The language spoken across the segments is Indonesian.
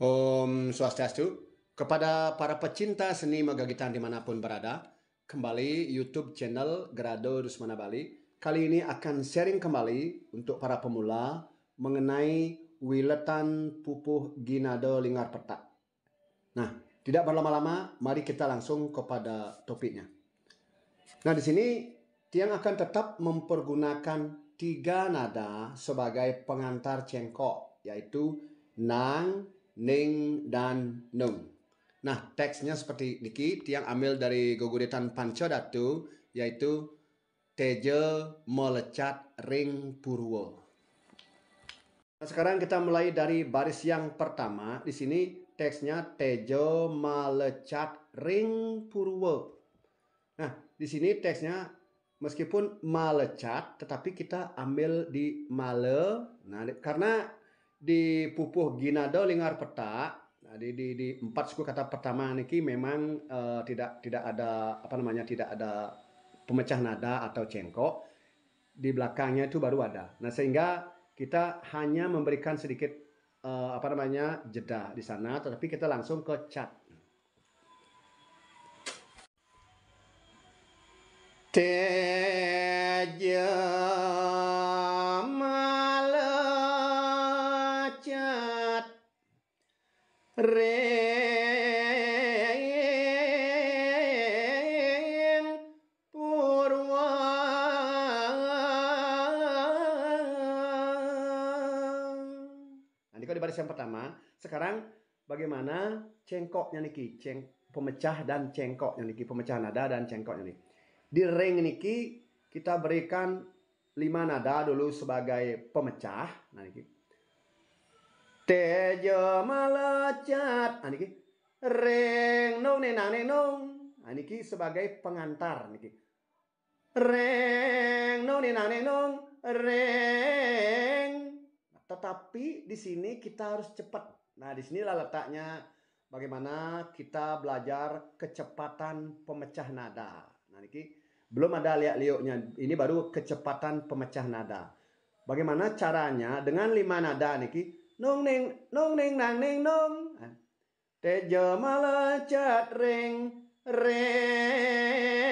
Om Swastiastu. Kepada para pecinta seni magagitan dimanapun berada, kembali YouTube channel Grado Rusmana Bali. Kali ini akan sharing kembali untuk para pemula mengenai wiletan pupuh ginado lingkar petak. Nah, tidak berlama-lama, mari kita langsung kepada topiknya. Nah, di sini Tiang akan tetap mempergunakan 3 nada sebagai pengantar cengkok, yaitu nang, ning, dan nung. Nah, teksnya seperti ini. Tiang ambil dari Goguritan Pancodatu, yaitu teje melecat ring purwo. Nah, sekarang kita mulai dari baris yang pertama. Di sini teksnya teje melecat ring purwo. Nah, di sini teksnya meskipun melecat, tetapi kita ambil di male. Nah, karena di pupuh ginado lingkar petak, nah, di 4 suku kata pertama niki memang tidak ada tidak ada pemecah nada atau cengkok. Di belakangnya itu baru ada. Nah, sehingga kita hanya memberikan sedikit jeda di sana, tetapi kita langsung ke cat. Teja melecat ring purwa. Nanti kalau di baris yang pertama, sekarang bagaimana cengkoknya niki, pemecah dan cengkoknya niki, pemecah nada dan cengkoknya niki. Di ring niki kita berikan 5 nada dulu sebagai pemecah. Nah niki. Tejo melecat. Nah niki. Ring nong nenang nong. Nah niki sebagai pengantar niki. Ring nong nenang nong. Ring. Nah, tetapi di sini kita harus cepat. Nah di sinilah letaknya bagaimana kita belajar kecepatan pemecah nada. Nah niki belum ada liak-liuknya. Ini baru kecepatan pemecah nada. Bagaimana caranya? Dengan 5 nada niki. Nong neng nang neng nong. Tejo melecat ring ring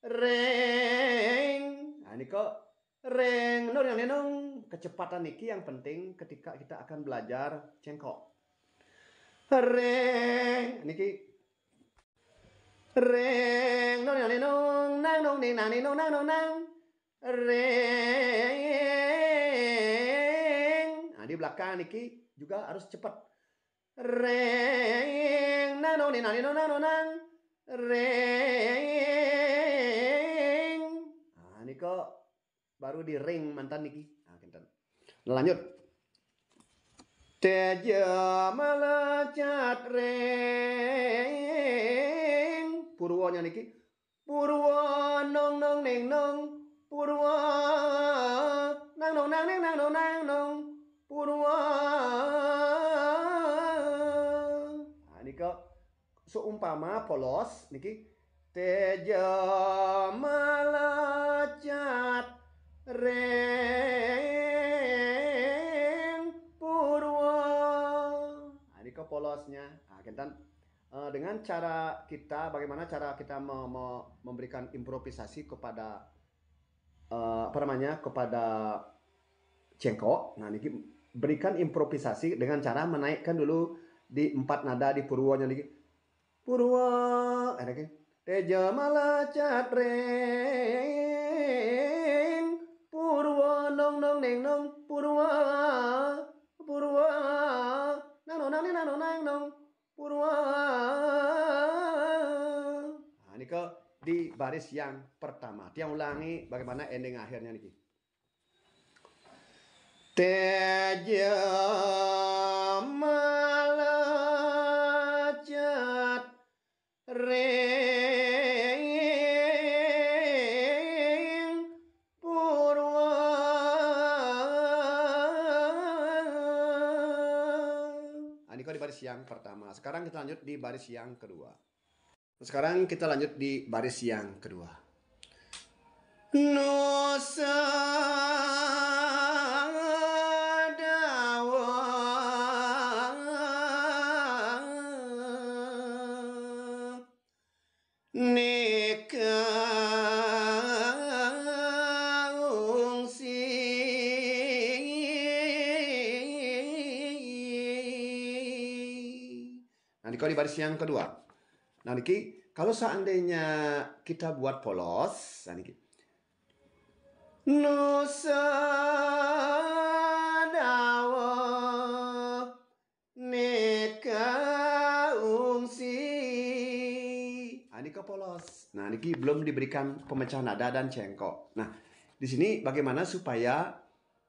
ring. Nah ini kok ring nong neng nong. Kecepatan niki yang penting ketika kita akan belajar cengkok. Ring niki. Ring nong nang nong nang nong ning nang nong nang nong nang ring. Nah di belakang niki juga harus cepat. Ring nang nong ning nang nong nang nong nang ring. Nah ini kok baru di ring mantan niki. Nah kinten. Lanjut. Teja melecat ring purwonya niki. Purwo nong nong neng nong. Purwo nang nong nang neng nang nong nang nong. Purwo. Nah ini kok seumpama polos niki. Teja melecat ring purwo. Nah ini kok polosnya. Nah kinten. Dengan cara kita, bagaimana cara kita memberikan improvisasi kepada kepada cengkok. Nah, niki berikan improvisasi dengan cara menaikkan dulu di 4 nada di purwonya niki. Purwo, niki. Teja melecat ring purwo nong nong neng nong purwo purwo nang nong nang nang nang nong purwo. Nah, ini ke di baris yang pertama. Tiang ulangi bagaimana ending akhirnya niki. Teja melecat ring purwo. Nah, ini kok di baris yang pertama. Sekarang kita lanjut di baris yang kedua. Sekarang kita lanjut di baris yang kedua. Nusa dawa niko di baris yang kedua. Nah niki kalau seandainya kita buat polos, nah niki. Nusa dawa neka ungsi. Nah, niko polos. Nah, niki belum diberikan pemecah nada dan cengkok. Nah, di sini bagaimana supaya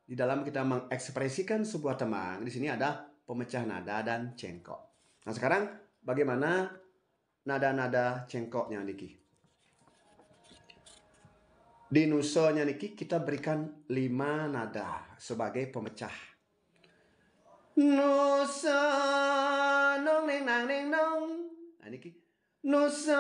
di dalam kita mengekspresikan sebuah tembang, di sini ada pemecah nada dan cengkok. Nah, sekarang bagaimana nada-nada cengkoknya niki? Di nusonya niki kita berikan 5 nada sebagai pemecah. Nusa nong neng nang neng nong. Nah niki nusa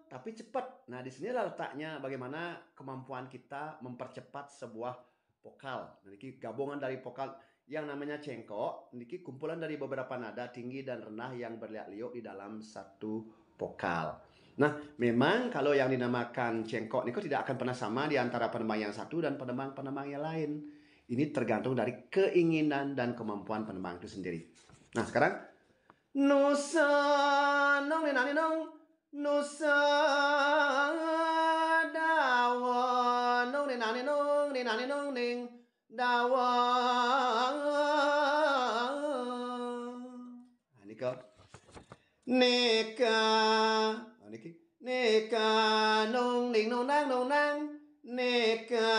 tapi cepat. Nah di sini letaknya bagaimana kemampuan kita mempercepat sebuah vokal. Nah, niki gabungan dari vokal yang namanya cengkok. Niki kumpulan dari beberapa nada tinggi dan rendah yang berliak-liuk di dalam satu vokal. Nah, memang kalau yang dinamakan cengkok ini tidak akan pernah sama di antara penembang yang satu dan penembang-penembang yang lain. Ini tergantung dari keinginan dan kemampuan penembang itu sendiri. Nah, sekarang nusa nong neng nong nusa dawa nong neng nong neng dawa. Nah, niko neka neka nong ning nong nang neka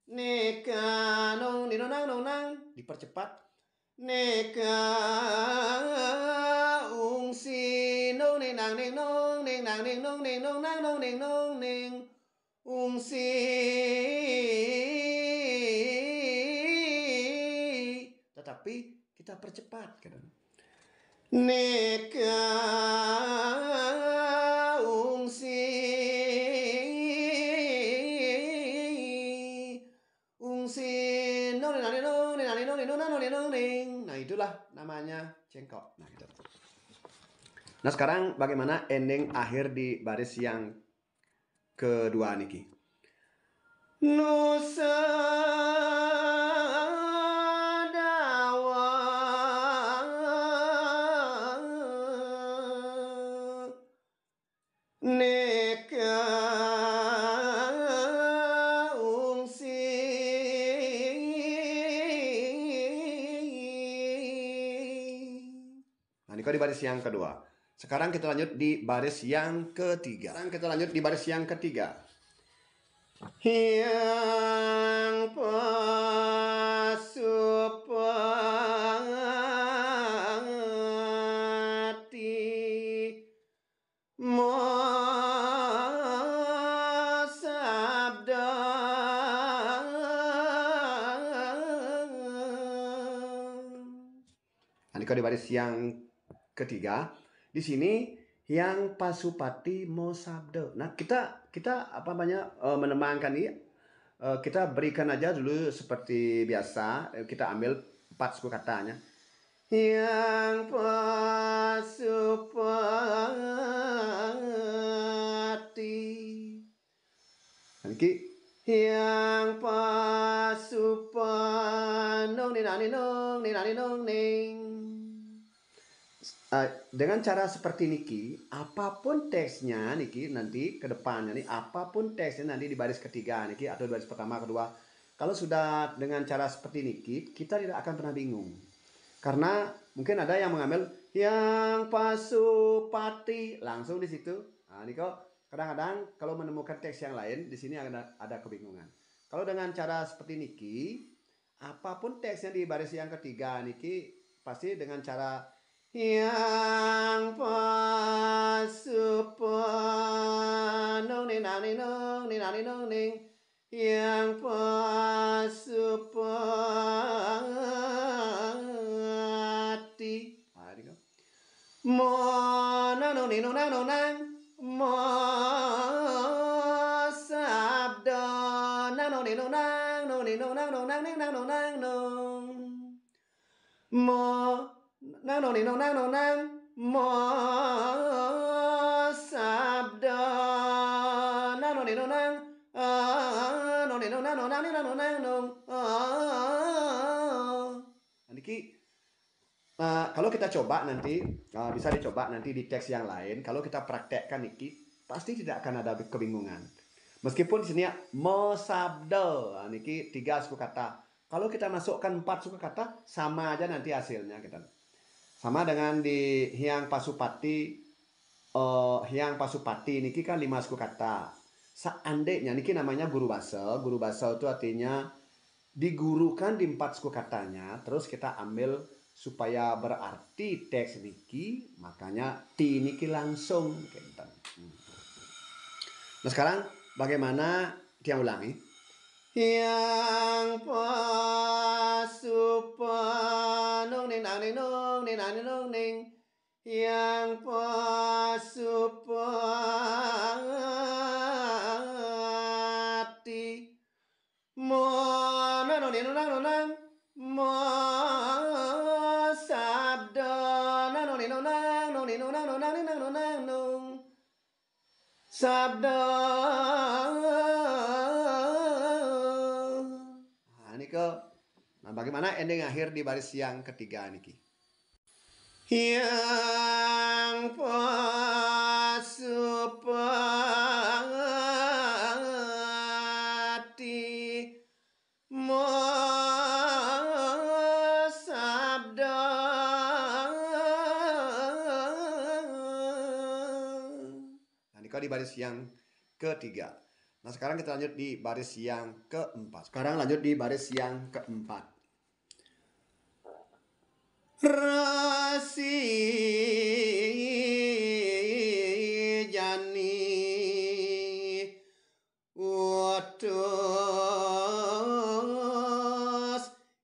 neka nong ning nong nang dipercepat neka ungsi nong ning nang nong neng ungsi. Tetapi kita percepat kan. Neka ungsi ungsi nong neng. Nah itulah namanya cengkok. Nah itu. Nah sekarang bagaimana ending akhir di baris yang kedua niki. Nusa neka ungsi. Nah, ini kok di baris yang kedua. Sekarang kita lanjut di baris yang ketiga. Yang pasupati sabda. Nah, ini di baris yang ketiga. Di sini yang pasupati mo sabda. Nah, kita apa namanya menembangkan ini kita berikan aja dulu seperti biasa. Kita ambil 4 suku katanya. Yang pasupati. Nanti yang pasupan nong ning. Dengan cara seperti niki, apapun teksnya niki nanti ke depannya nih, apapun teksnya nanti di baris ketiga niki atau baris pertama kedua, kalau sudah dengan cara seperti niki, kita tidak akan pernah bingung. Karena mungkin ada yang mengambil yang pasupati langsung di situ. Nah, niko kadang-kadang kalau menemukan teks yang lain di sini ada kebingungan. Kalau dengan cara seperti niki, apapun teksnya di baris yang ketiga niki pasti dengan cara yang pasupan nong ning yang pasupati mo nang mo sabda nang mo nang mo sabda nang niki kalau kita coba nanti bisa dicoba nanti di teks yang lain. Kalau kita praktekkan niki pasti tidak akan ada kebingungan. Meskipun di sini ya mosabdo, niki 3 suku kata. Kalau kita masukkan 4 suku kata sama aja nanti hasilnya kita. Sama dengan di Hyang Pasupati, Hyang Pasupati niki kan 5 suku kata. Seandainya niki namanya guru basa. Guru basa itu artinya digurukan di 4 suku katanya, terus kita ambil supaya berarti teks niki, makanya ti niki langsung kenten. Nah sekarang bagaimana dia ulangi? Yang pasupanong ning nang ning nong ning nang ning nong ning yang pasupati mono no ning nang nang mo sabda no ning nang no ning nang no nang ning nang no nang nong sabda. Nah, bagaimana ending akhir di baris yang ketiga niki? Yang pasupati mo sabda. Nah, ini di baris yang ketiga. Nah, sekarang kita lanjut di baris yang keempat. Sekarang lanjut di baris yang keempat. Rasi jani utus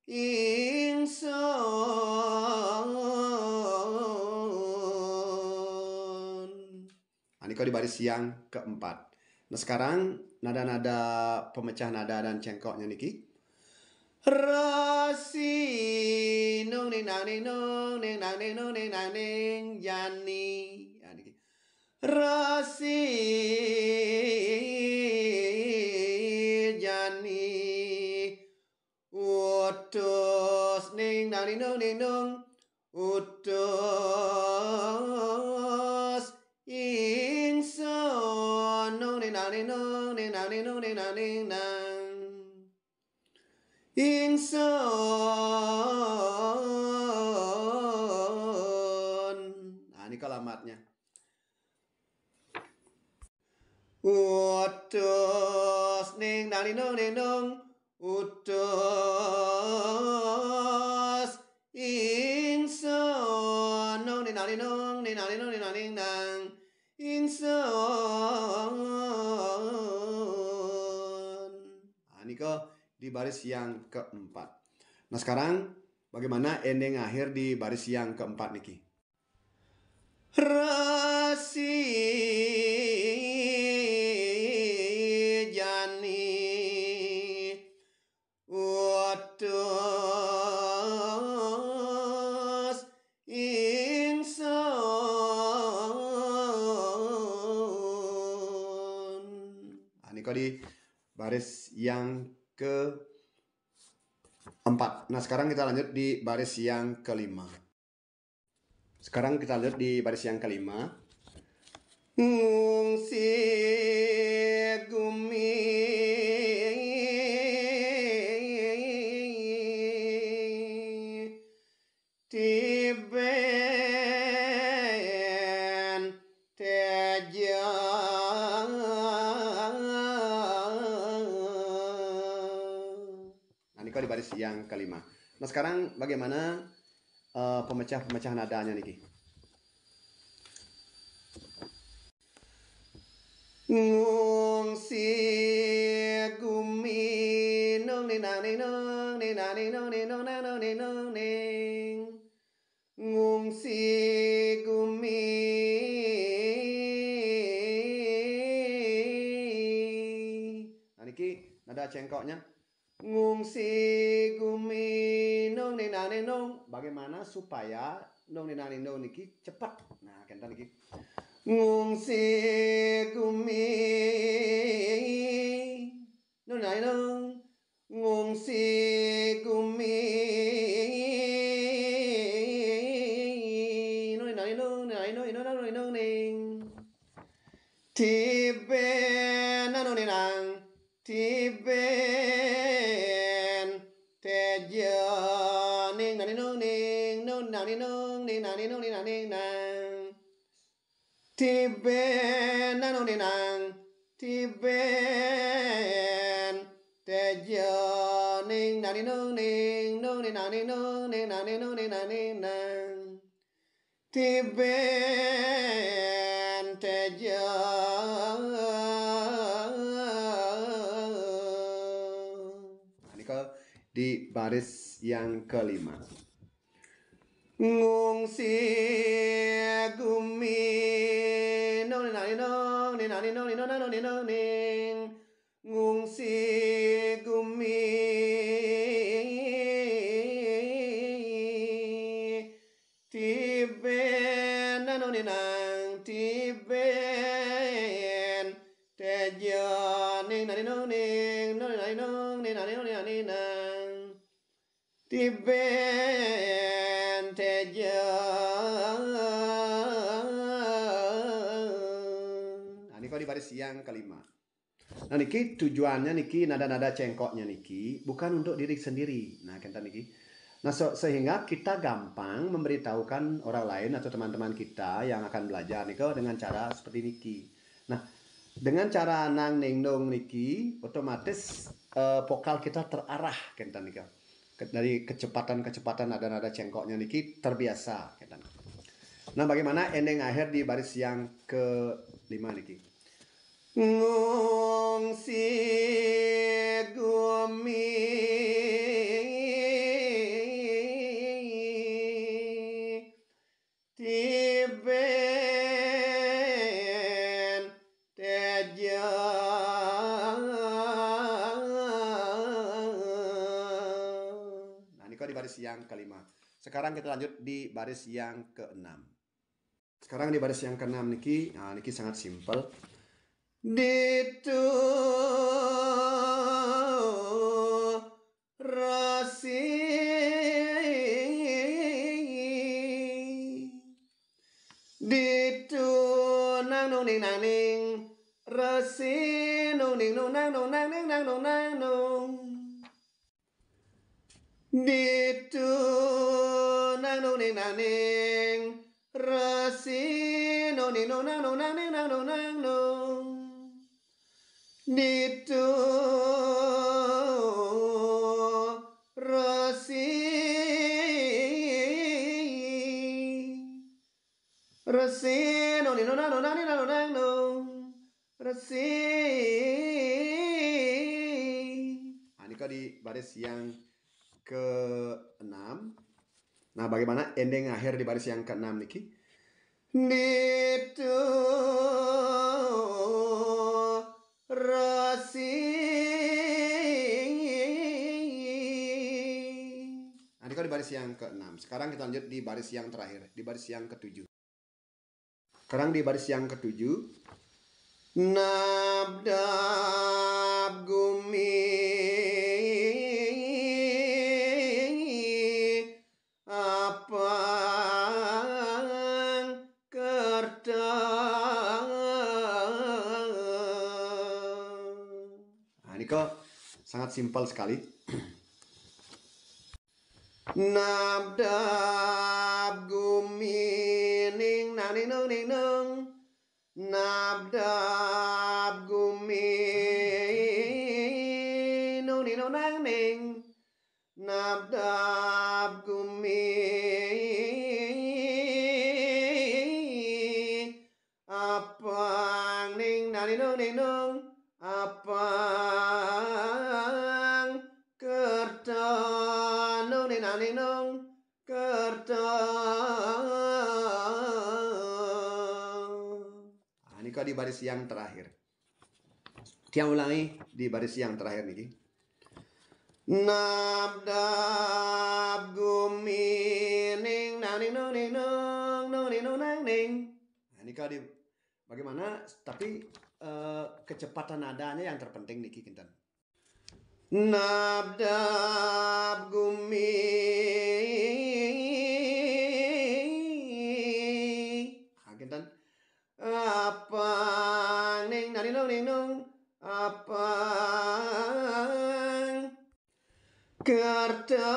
ingsun. Nah, ini di baris yang keempat. Nah sekarang nada-nada pemecah nada dan cengkoknya niki. Rasi nung ning nang ning nung ning nang ning nung ning nang ning yani. Ya niki. Rasi jani utus ning nang ning nung ning nung utus ingsun nung ning nang ning nung ning nang ning nung ning nang ning nang ingsun. Nah ini kalimatnya. Utus ning nang ning nung ning nung utus ingsun nung ning nang ning nung ning nang ning nung ning nang ning nang ingsun. Nah ini di baris yang keempat. Nah sekarang bagaimana ending akhir di baris yang keempat niki? Rasi jani utus ingsun. Nah, ini di baris yang keempat. Nah sekarang kita lanjut di baris yang kelima. Sekarang kita lihat di baris yang kelima. Ngungsi gumi tiben teja. Nah ini di baris yang kelima. Nah sekarang bagaimana pemecah-pemecah nadanya niki? Ngungsi gumi nung ning nang ning nung ning nang ning nung ning nung nang nung ning nung ning ngungsi gumi nah niki nada cengkoknya. Ngungsi gumi nung ning nang ning nung. Bagaimana supaya nung ning nang ning nung niki cepat? Nah kenten niki. Ngungsi gumi nung ning nang ning nung ngungsi gumi ja ning nani nung ning nung nani nung ning nani nung ning nani nang ti ben nang nung ning nang ti ben te ja ning nani nung ning nung ning nani nung ning nani nung ning nani nang ti ben te ja. Di baris yang kelima. Ngungsi gumi nong nani nong ni nani nong ni nong nong ni nong ning ngungsi gumi tiben nong ni nang tiben teja ning nani nong ning nong ni nani nong ni nani nong ni nani nang tiben teja. Nah, ini kok di baris yang kelima. Nah, niki tujuannya niki nada-nada cengkoknya niki bukan untuk diri sendiri. Nah, kenta niki. Nah, sehingga kita gampang memberitahukan orang lain atau teman-teman kita yang akan belajar niko dengan cara seperti niki. Nah, dengan cara nang ning dong niki otomatis vokal kita terarah kenta niki. Dari kecepatan nada-nada cengkoknya niki terbiasa. Nah, bagaimana ending akhir di baris yang kelima niki? Ngungsi gumi tiben teja. Di baris yang kelima. Sekarang kita lanjut di baris yang keenam. Sekarang di baris yang keenam niki, nah niki sangat simpel. Ditu rasi ditu nang nung ning nang ning rasi nung ning nung nang nung nang ning nang nung nang nung ditu nang nung ning nang ning rasi nung ning nung nang nung nang ning nang nung nang nung ditu rasi rasi nung ning nung nang nung nang ning nang nung nang nung rasi. Nah, ini kok di baris yang ke-6. Nah, bagaimana ending akhir di baris yang ke-6 niki? Ditu rasi. Nah, ini kok di baris yang ke-6. Sekarang kita lanjut di baris yang terakhir, di baris yang ke-7. Sekarang di baris yang ke-7. Nabdab gumi kok sangat simpel sekali. Nabdab gumi ning nani nung ning nung nabdab gumi nung ning nung nang ning nabdab gumi apang ning nani nung ning nung apang kerta nung ning nani nung kerta. Nah, ini kok di baris yang terakhir. Kita ulangi di baris yang terakhir nih. Nabdab gumi ning nani nung ning nung nung ning nung nang ning. Nah, ini kok di bagaimana tapi kecepatan nadanya yang terpenting niki kinten. Nabdab gumi. Nah, kinten. Apa ning nani nung ning nung apa Kerta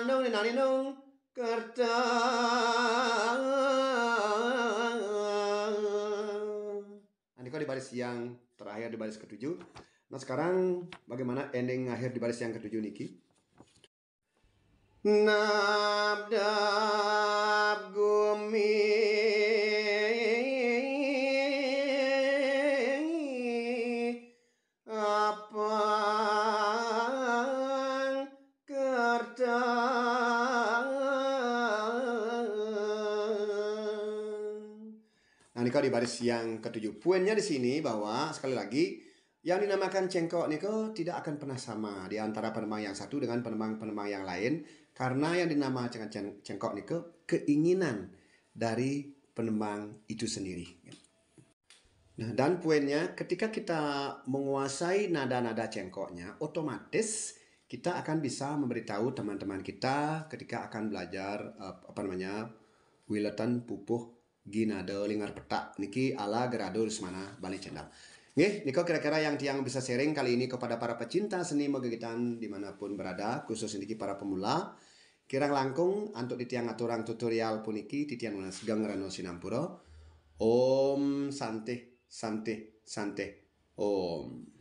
nong ni nani nong kerta. Nah, ini kok di baris yang terakhir di baris ketujuh. Nah sekarang bagaimana ending akhir di baris yang ketujuh niki? Nabdab gumi apang kerta. Nah, ini kau di baris yang ketujuh. Poinnya di sini bahwa sekali lagi yang dinamakan cengkok niko tidak akan pernah sama di antara penemang yang satu dengan penemang-penemang yang lain, karena yang dinamakan cengkok niko keinginan dari penemang itu sendiri. Nah, dan poinnya ketika kita menguasai nada-nada cengkoknya, otomatis kita akan bisa memberitahu teman-teman kita ketika akan belajar Wiletan pupuh ginada lingar petak niki ala Gerado Rusmana Bali Channel. Nggih, niko kira-kira yang tiang bisa sharing kali ini kepada para pecinta seni magagitan dimanapun berada, khusus niki para pemula. Kirang langkung untuk ditiang aturang tutorial puniki titiang unas gang rano sinampuro. Om Sante Sante Sante Om.